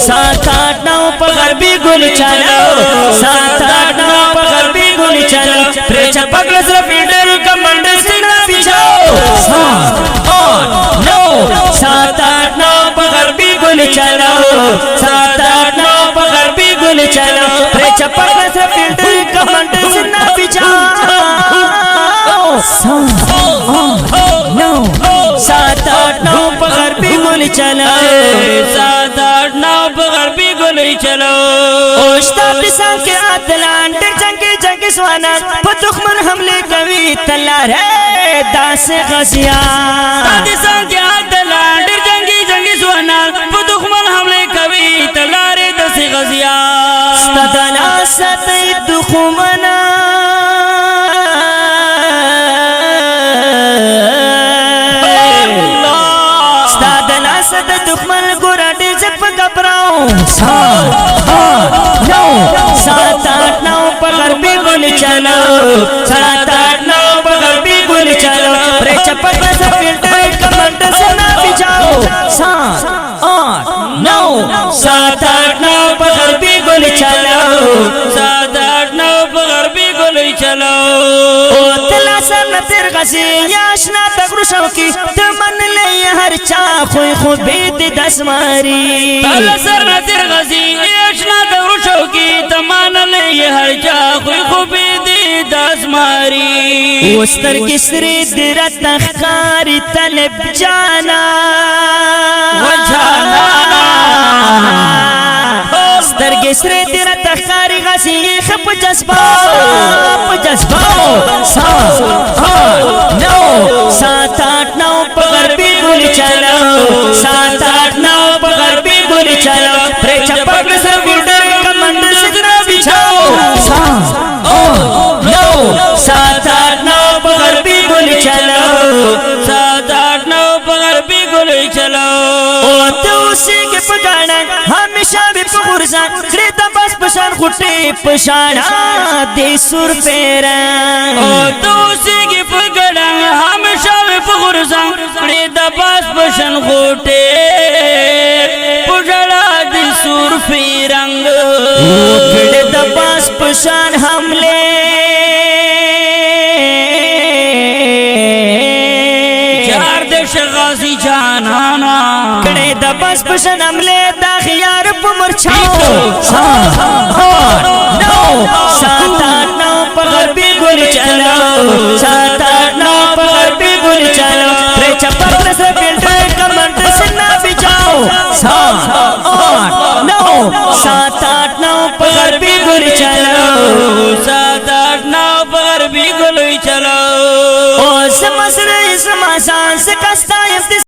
सात आठ नौ पकड़ भी गोली चलो, 7 8 9 पकड़ भी गोली चलो, प्रेचा पकड़ से फील्डर कमांडर से ना बिछाओ। 7 8 9 पकड़ भी गोली चलो, 7 8 9 पकड़ भी गोली चलो, प्रेचा पकड़ से फील्डर कमांडर से ना बिछाओ। 7 8 9 पकड़ भी गोली चलो, 7 8 9 पकड़ भी गोली चलो। उस्ताद पिसान के अटलांटिक जंगी स्वाना दुश्मन हमले कभी तल्लार है दास गजिया। पिसान के अटलांटिक जंगी स्वाना दुश्मन हमले कभी तल्लार दास गजिया। सदना सत दुश्मना सद दुश्मन गुराडे जब घबराओ। 7 8 9 पकड़ भी गोली चलो, 7 8 9 पकड़ भी गोली चलो, प्रेचा पकड़ से फील्डर कमांडर से ना बिछाओ। 7 8 9 पकड़ भी गोली चलो, 7 8 9 पकड़ भी गोली चलो। तला सर न तेर गसी याशना तगरु शौकी तमन ले हर चा खोई खुबीद दसमारी। तला सर न तेर गसी याशना तगरु शौकी तमन ले हर चा खोई खुबीद दसमारी। उस्तर किसरी दिरा तखारी तलब जाना उस्तर किसरी दिरा तखारी गसी खप जज्बा 7 8 9 पकड़ भी गोली चलो, 7 8 9 पकड़ भी गोली चलो, प्रेचा पकड़ से फील्डर कमांडर से ना बिछाओ। 7 8 9 पकड़ भी गोली चलो, 7 8 9 पकड़ भी गोली चलो। ओ तो उसी के पकाना हमेशा भी पुरसा खरीदा बस पशान खुटे पशाना दे सुर पेरा। ओ तो उसी के पकाना हमेशा भी पुरसा खरीदा बस पशान खुटे पशाना दे सुर फिरंग। खरीदा बस पशान हमले शगासी जानाना कड़े दबस पशन हमले दाखियार पुमर छाओ। 7 8 9 पकड़ भी गोली चलो, 7 8 9 पकड़ भी गोली चलो, प्रेचा पकड़ से फील्डर कमांडर से ना बिछाओ। 7 8 9 पकड़ भी गोली चलो, 7 8 9 पकड़ भी गोली चलो। ओ समझ रहे इस मसान से कस्ता